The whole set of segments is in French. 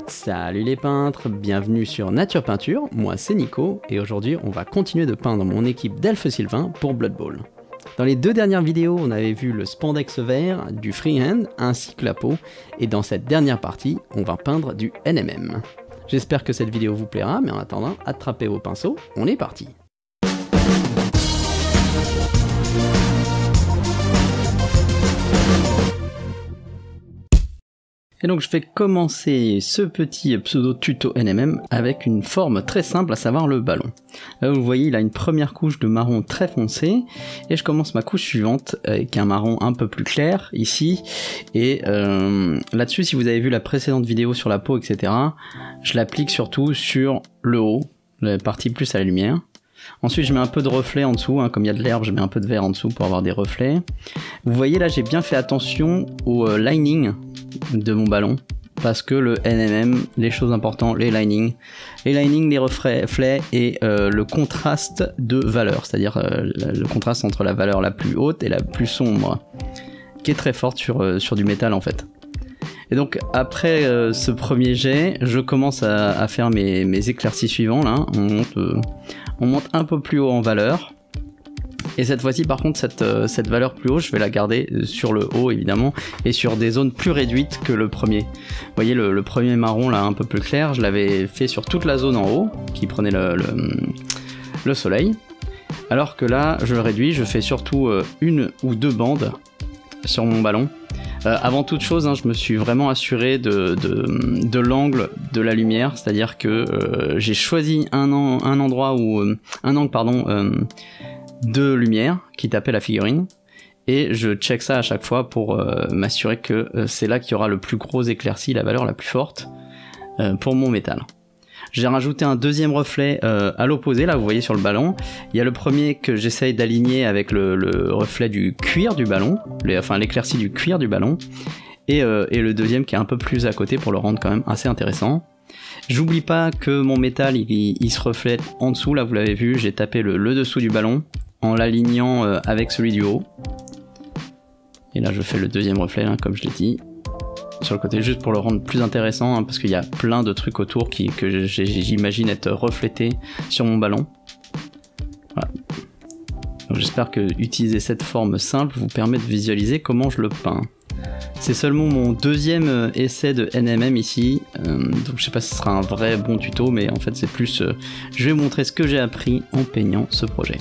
Salut les peintres, bienvenue sur Nature Peinture, moi c'est Nico et aujourd'hui on va continuer de peindre mon équipe d'Elfe Sylvain pour Blood Bowl. Dans les deux dernières vidéos on avait vu le spandex vert, du freehand ainsi que la peau et dans cette dernière partie on va peindre du NMM. J'espère que cette vidéo vous plaira mais en attendant attrapez vos pinceaux, on est parti. Et donc je vais commencer ce petit pseudo tuto NMM avec une forme très simple, à savoir le ballon. Là vous voyez il a une première couche de marron très foncé et je commence ma couche suivante avec un marron un peu plus clair ici. Et là-dessus, si vous avez vu la précédente vidéo sur la peau etc, je l'applique surtout sur le haut, la partie plus à la lumière. Ensuite je mets un peu de reflet en dessous, comme il y a de l'herbe je mets un peu de vert en dessous pour avoir des reflets. Vous voyez là j'ai bien fait attention au lining de mon ballon parce que le NMM, les choses importantes, les linings, les reflets et le contraste de valeur, c'est-à-dire le contraste entre la valeur la plus haute et la plus sombre qui est très forte sur du métal en fait. Et donc après ce premier jet, je commence à faire mes éclaircies suivants là. On monte un peu plus haut en valeur. Et cette fois-ci par contre cette valeur plus haut je vais la garder sur le haut évidemment et sur des zones plus réduites que le premier. Vous voyez le premier marron là un peu plus clair, je l'avais fait sur toute la zone en haut qui prenait le soleil. Alors que là je le réduis, je fais surtout une ou deux bandes sur mon ballon. Avant toute chose, je me suis vraiment assuré de l'angle de la lumière, c'est-à-dire que j'ai choisi un angle de lumière qui tapait la figurine et je check ça à chaque fois pour m'assurer que c'est là qu'il y aura le plus gros éclairci, la valeur la plus forte pour mon métal. J'ai rajouté un deuxième reflet à l'opposé, là vous voyez sur le ballon. Il y a le premier que j'essaye d'aligner avec le reflet du cuir du ballon, l'éclaircie du cuir du ballon, et le deuxième qui est un peu plus à côté pour le rendre quand même assez intéressant. J'oublie pas que mon métal il se reflète en dessous, là vous l'avez vu, j'ai tapé le dessous du ballon en l'alignant avec celui du haut. Et là je fais le deuxième reflet, comme je l'ai dit, sur le côté juste pour le rendre plus intéressant, parce qu'il y a plein de trucs autour que j'imagine être reflétés sur mon ballon. Voilà. J'espère que utiliser cette forme simple vous permet de visualiser comment je le peins. C'est seulement mon deuxième essai de NMM ici, donc je sais pas si ce sera un vrai bon tuto, mais en fait c'est plus je vais vous montrer ce que j'ai appris en peignant ce projet.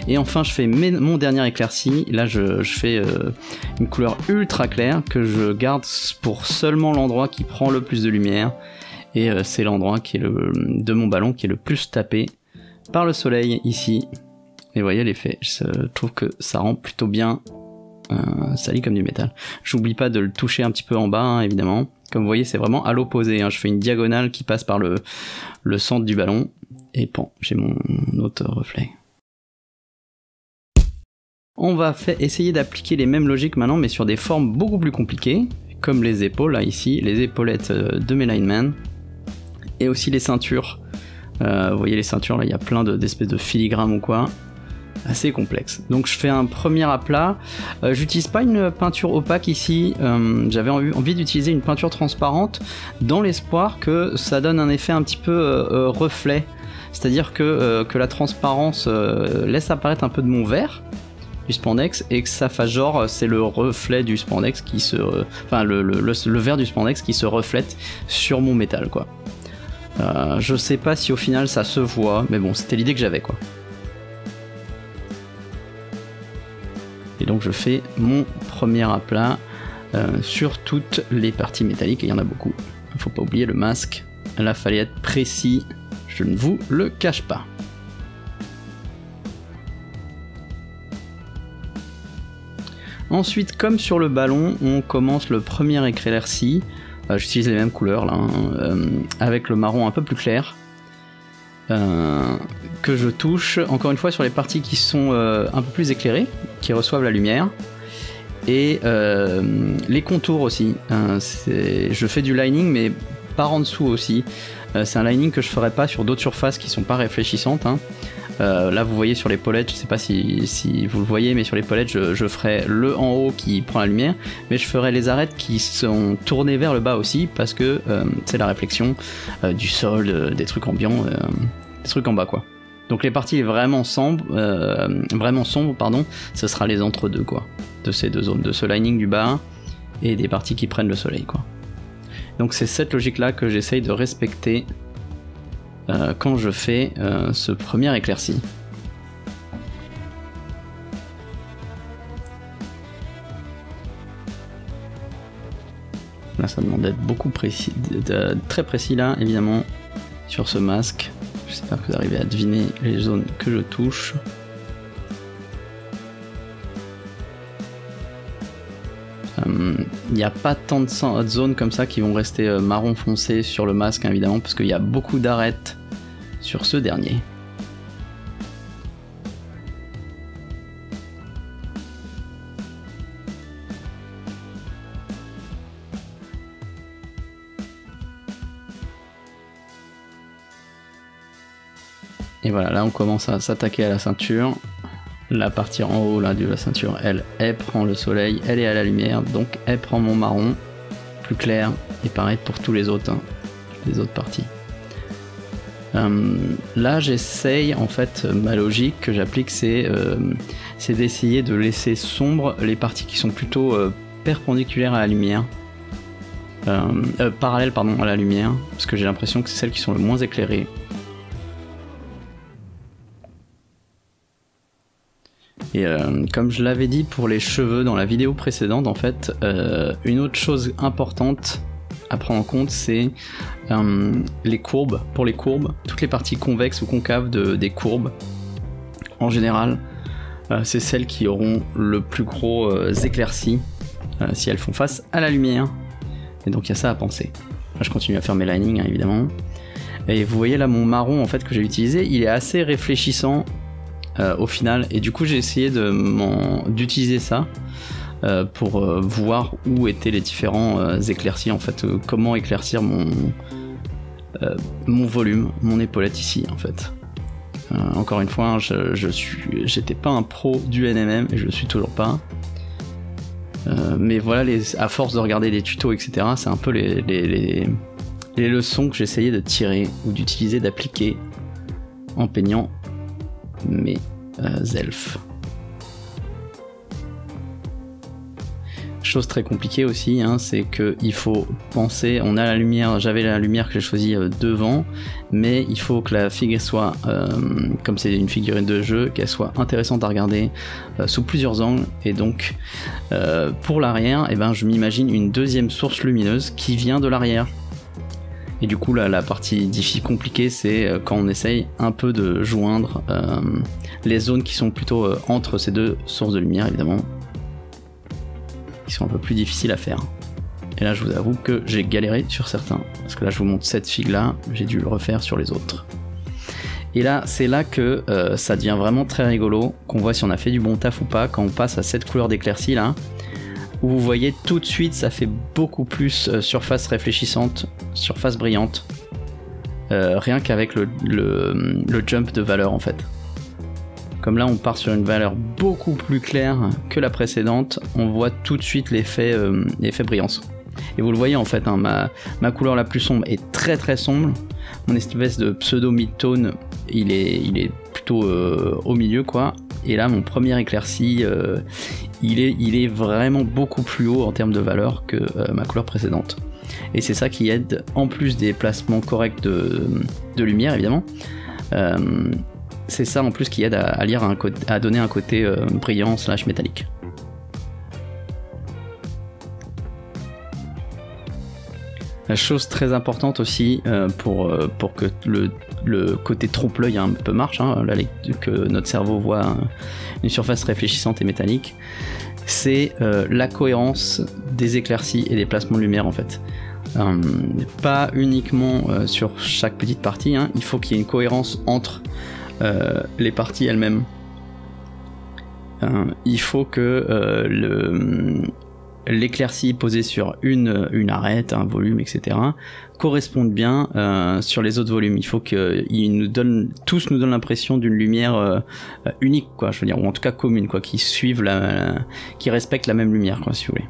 Et enfin je fais mon dernier éclairci, là je fais une couleur ultra claire que je garde pour seulement l'endroit qui prend le plus de lumière, et c'est l'endroit qui est de mon ballon qui est le plus tapé par le soleil ici. Et vous voyez l'effet, je trouve que ça rend plutôt bien. Ça lit comme du métal. J'oublie pas de le toucher un petit peu en bas évidemment. Comme vous voyez c'est vraiment à l'opposé, je fais une diagonale qui passe par le centre du ballon et bon, j'ai mon autre reflet. On va essayer d'appliquer les mêmes logiques maintenant mais sur des formes beaucoup plus compliquées comme les épaules là ici, les épaulettes de mes linemen et aussi les ceintures. Vous voyez les ceintures là, il y a plein d'espèces de filigrammes ou quoi. Assez complexe. Donc je fais un premier aplat, j'utilise pas une peinture opaque ici, j'avais envie d'utiliser une peinture transparente dans l'espoir que ça donne un effet un petit peu reflet, c'est à dire que la transparence laisse apparaître un peu de mon vert du spandex et que ça fasse genre c'est le reflet du spandex qui se le vert du spandex qui se reflète sur mon métal quoi. Je sais pas si au final ça se voit mais bon c'était l'idée que j'avais quoi. Et donc je fais mon premier aplat sur toutes les parties métalliques, et il y en a beaucoup. Il ne faut pas oublier le masque, là fallait être précis, je ne vous le cache pas. Ensuite, comme sur le ballon, on commence le premier éclairci, j'utilise les mêmes couleurs là, avec le marron un peu plus clair. Que je touche encore une fois sur les parties qui sont un peu plus éclairées, qui reçoivent la lumière, et les contours aussi. Je fais du lining mais par en dessous aussi. C'est un lining que je ferai pas sur d'autres surfaces qui sont pas réfléchissantes. Là vous voyez sur l'épaulette, je sais pas si vous le voyez, mais sur l'épaulette je ferai le en haut qui prend la lumière, mais je ferai les arêtes qui sont tournées vers le bas aussi, parce que c'est la réflexion du sol, des trucs ambiants, des trucs en bas quoi. Donc les parties vraiment sombres, pardon, ce sera les entre-deux quoi, de ces deux zones, de ce lining du bas et des parties qui prennent le soleil quoi. Donc c'est cette logique là que j'essaye de respecter quand je fais ce premier éclairci. Là ça demande d'être beaucoup précis, très précis là évidemment sur ce masque. J'espère que vous arrivez à deviner les zones que je touche. Il n'y a pas tant de zones comme ça qui vont rester marron foncé sur le masque hein, évidemment, parce qu'il y a beaucoup d'arêtes sur ce dernier. Et voilà, là on commence à s'attaquer à la ceinture. La partie en haut là de la ceinture, elle prend le soleil, elle est à la lumière, donc elle prend mon marron plus clair, et pareil pour tous les autres, hein, les autres parties. Là j'essaye, en fait, ma logique que j'applique, c'est d'essayer de laisser sombre les parties qui sont plutôt perpendiculaires à la lumière, parallèles pardon à la lumière, parce que j'ai l'impression que c'est celles qui sont le moins éclairées. Et comme je l'avais dit pour les cheveux dans la vidéo précédente, en fait, une autre chose importante à prendre en compte, c'est les courbes. Pour les courbes, toutes les parties convexes ou concaves des courbes, en général, c'est celles qui auront le plus gros éclairci si elles font face à la lumière. Et donc il y a ça à penser. Là, je continue à faire mes linings, hein, évidemment. Et vous voyez là mon marron en fait que j'ai utilisé, il est assez réfléchissant. Au final, et du coup j'ai essayé d'utiliser ça pour voir où étaient les différents éclaircis en fait, comment éclaircir mon volume, mon épaulette ici en fait. Encore une fois, j'étais pas un pro du NMM et je le suis toujours pas. Mais voilà, à force de regarder des tutos etc, c'est un peu les leçons que j'essayais de tirer ou d'utiliser, d'appliquer en peignant mes elfes. Chose très compliquée aussi, hein, c'est qu'il faut penser, on a la lumière, j'avais la lumière que j'ai choisie devant, mais il faut que la figure soit, comme c'est une figurine de jeu, qu'elle soit intéressante à regarder sous plusieurs angles, et donc pour l'arrière, eh ben, je m'imagine une deuxième source lumineuse qui vient de l'arrière. Et du coup là, la partie compliquée, c'est quand on essaye un peu de joindre les zones qui sont plutôt entre ces deux sources de lumière évidemment, qui sont un peu plus difficiles à faire. Et là je vous avoue que j'ai galéré sur certains, parce que là je vous montre cette figue là, j'ai dû le refaire sur les autres. Et là c'est là que ça devient vraiment très rigolo, qu'on voit si on a fait du bon taf ou pas, quand on passe à cette couleur d'éclaircie là, où vous voyez tout de suite ça fait beaucoup plus surface réfléchissante, surface brillante, rien qu'avec le jump de valeur en fait. Comme là on part sur une valeur beaucoup plus claire que la précédente, on voit tout de suite l'effet brillance. Et vous le voyez en fait, hein, ma couleur la plus sombre est très très sombre, mon espèce de pseudo mid-tone il est plutôt au milieu quoi, et là mon premier éclairci il est vraiment beaucoup plus haut en termes de valeur que ma couleur précédente. Et c'est ça qui aide, en plus des placements corrects de lumière évidemment, c'est ça en plus qui aide à donner un côté brillant / métallique. La chose très importante aussi pour que le côté trompe-l'œil un peu marche, hein, que notre cerveau voit une surface réfléchissante et métallique, c'est la cohérence des éclaircies et des placements de lumière en fait. Pas uniquement sur chaque petite partie, hein, il faut qu'il y ait une cohérence entre les parties elles-mêmes. Il faut que l'éclaircie posée sur une arête, un volume, etc. correspondent bien sur les autres volumes. Il faut qu'ils nous donnent l'impression d'une lumière unique, quoi, je veux dire, ou en tout cas commune, quoi, qui respectent la même lumière, quoi, si vous voulez.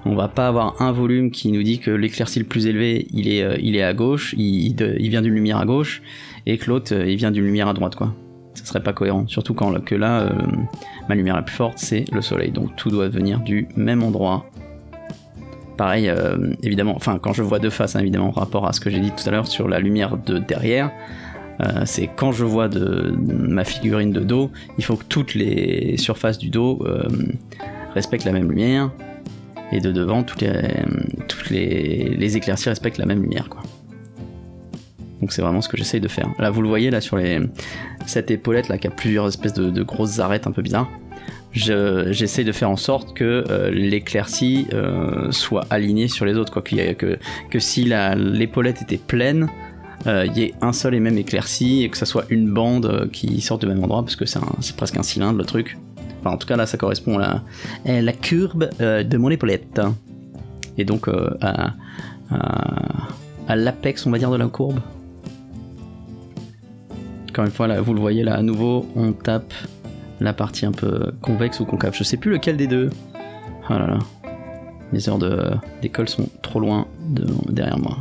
On va pas avoir un volume qui nous dit que l'éclaircie le plus élevé, il est à gauche, il vient d'une lumière à gauche, et que l'autre, il vient d'une lumière à droite, quoi. Ça serait pas cohérent, surtout que là, ma lumière la plus forte, c'est le soleil, donc tout doit venir du même endroit. Pareil, évidemment, enfin, quand je vois de face, hein, évidemment, en rapport à ce que j'ai dit tout à l'heure sur la lumière de derrière, c'est quand je vois ma figurine de dos, il faut que toutes les surfaces du dos respectent la même lumière, et de devant, toutes les éclaircies respectent la même lumière, quoi. Donc c'est vraiment ce que j'essaye de faire. Là, vous le voyez, là, sur cette épaulette là qui a plusieurs espèces de grosses arêtes un peu bizarres, j'essaye de faire en sorte que l'éclaircie soit alignée sur les autres, quoi. Que si l'épaulette était pleine, il y ait un seul et même éclairci, et que ça soit une bande qui sorte du même endroit, parce que c'est presque un cylindre, le truc. Enfin, en tout cas, là, ça correspond à la courbe de mon épaulette. Et donc, à l'apex, on va dire, de la courbe. Encore une fois, là, vous le voyez, là, à nouveau, on tape la partie un peu convexe ou concave. Je sais plus lequel des deux. Oh là là. Mes heures d'école sont trop loin derrière moi.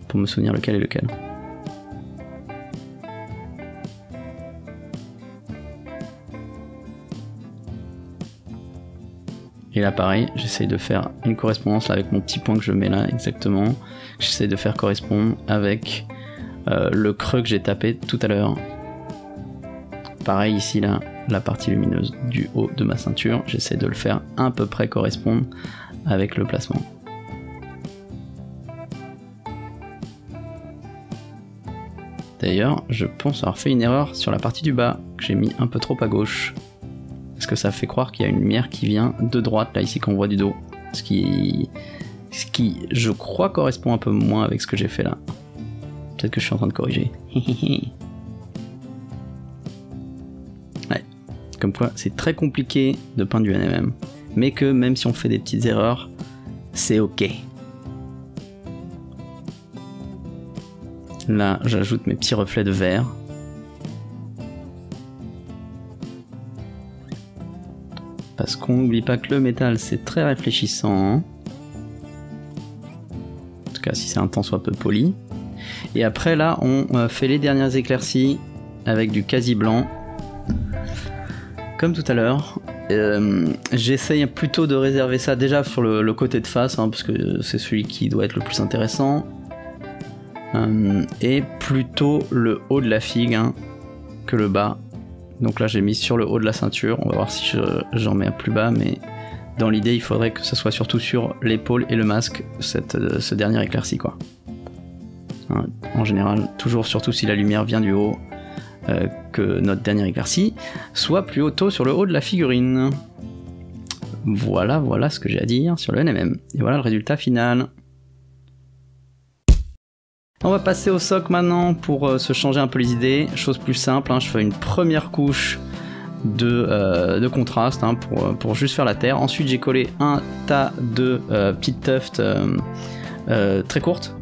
Pour me souvenir lequel est lequel. Et là pareil, j'essaye de faire une correspondance là, avec mon petit point que je mets là exactement. J'essaye de faire correspondre avec le creux que j'ai tapé tout à l'heure. Pareil ici là, la partie lumineuse du haut de ma ceinture, j'essaie de le faire à peu près correspondre avec le placement. D'ailleurs, je pense avoir fait une erreur sur la partie du bas, que j'ai mis un peu trop à gauche. Parce que ça fait croire qu'il y a une lumière qui vient de droite, là ici qu'on voit du dos. Ce qui, je crois, correspond un peu moins avec ce que j'ai fait là. Peut-être que je suis en train de corriger. Ouais. Comme quoi, c'est très compliqué de peindre du NMM. Mais que même si on fait des petites erreurs, c'est ok. Là, j'ajoute mes petits reflets de verre. Parce qu'on n'oublie pas que le métal, c'est très réfléchissant. En tout cas, si c'est un tant soit peu poli. Et après, là, on fait les dernières éclaircies avec du quasi blanc. Comme tout à l'heure. J'essaye plutôt de réserver ça déjà sur le côté de face, hein, parce que c'est celui qui doit être le plus intéressant. Et plutôt le haut de la figue, hein, que le bas. Donc là j'ai mis sur le haut de la ceinture, on va voir si j'en mets un plus bas, mais dans l'idée il faudrait que ça soit surtout sur l'épaule et le masque, ce dernier éclairci, quoi. Hein, en général, toujours, surtout si la lumière vient du haut, que notre dernier éclairci soit plus haut sur le haut de la figurine. Voilà ce que j'ai à dire sur le NMM. Et voilà le résultat final. On va passer au socle maintenant pour se changer un peu les idées. Chose plus simple, hein, je fais une première couche de contraste, hein, pour juste faire la terre. Ensuite j'ai collé un tas de petites tufts très courtes.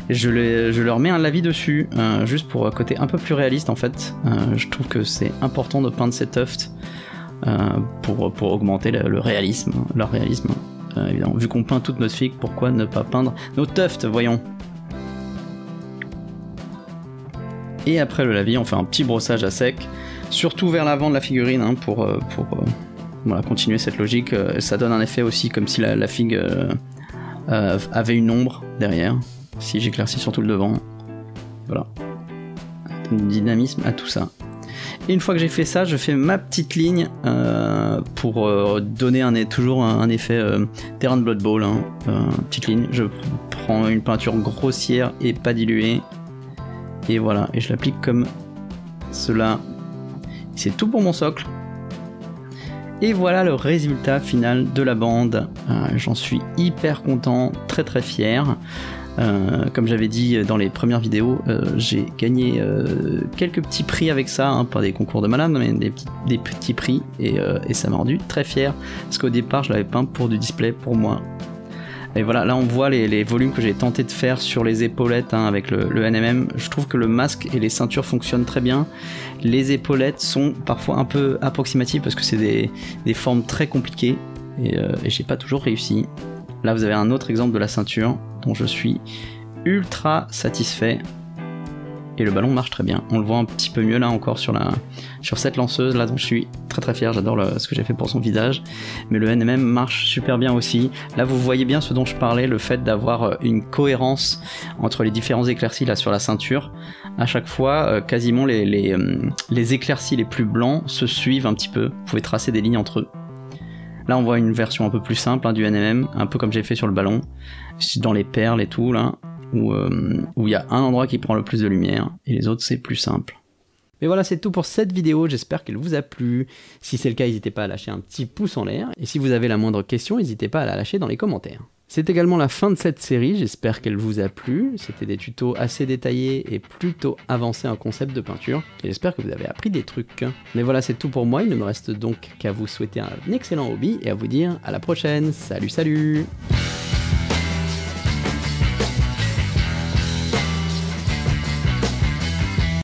Je leur mets un lavis dessus, juste pour un côté un peu plus réaliste en fait. Je trouve que c'est important de peindre ces tufts pour augmenter leur réalisme. Évidemment, vu qu'on peint toute notre figue, pourquoi ne pas peindre nos tufts, voyons. Et après le lavis, on fait un petit brossage à sec, surtout vers l'avant de la figurine, hein, pour voilà, continuer cette logique. Ça donne un effet aussi comme si la figue avait une ombre derrière, si j'éclaircis surtout le devant. Voilà, un dynamisme à tout ça. Et une fois que j'ai fait ça, je fais ma petite ligne pour donner toujours un effet terrain de Blood Bowl, hein, petite ligne. Je prends une peinture grossière et pas diluée. Et voilà, et je l'applique comme cela. C'est tout pour mon socle. Et voilà le résultat final de la bande. J'en suis hyper content, très fier. Comme j'avais dit dans les premières vidéos, j'ai gagné quelques petits prix avec ça, hein, pas des concours de malade, mais des petits prix, et ça m'a rendu très fier, parce qu'au départ je l'avais peint pour du display pour moi. Et voilà, là on voit les volumes que j'ai tenté de faire sur les épaulettes, hein, avec le NMM. Je trouve que le masque et les ceintures fonctionnent très bien. Les épaulettes sont parfois un peu approximatives parce que c'est des formes très compliquées, et j'ai pas toujours réussi. Là vous avez un autre exemple de la ceinture dont je suis ultra satisfait. Et le ballon marche très bien. On le voit un petit peu mieux là encore sur cette lanceuse là, dont je suis très fier. J'adore ce que j'ai fait pour son visage. Mais le NMM marche super bien aussi. Là vous voyez bien ce dont je parlais, le fait d'avoir une cohérence entre les différents éclaircis là sur la ceinture. À chaque fois, quasiment les éclaircis les plus blancs se suivent un petit peu. Vous pouvez tracer des lignes entre eux. Là on voit une version un peu plus simple, hein, du NMM, un peu comme j'ai fait sur le ballon, dans les perles et tout là, où il y a un endroit qui prend le plus de lumière et les autres c'est plus simple. Mais voilà, c'est tout pour cette vidéo, j'espère qu'elle vous a plu. Si c'est le cas, n'hésitez pas à lâcher un petit pouce en l'air, et si vous avez la moindre question, n'hésitez pas à la lâcher dans les commentaires. C'est également la fin de cette série, j'espère qu'elle vous a plu. C'était des tutos assez détaillés et plutôt avancés en concept de peinture, et j'espère que vous avez appris des trucs. Mais voilà, c'est tout pour moi, il ne me reste donc qu'à vous souhaiter un excellent hobby et à vous dire à la prochaine. Salut, salut!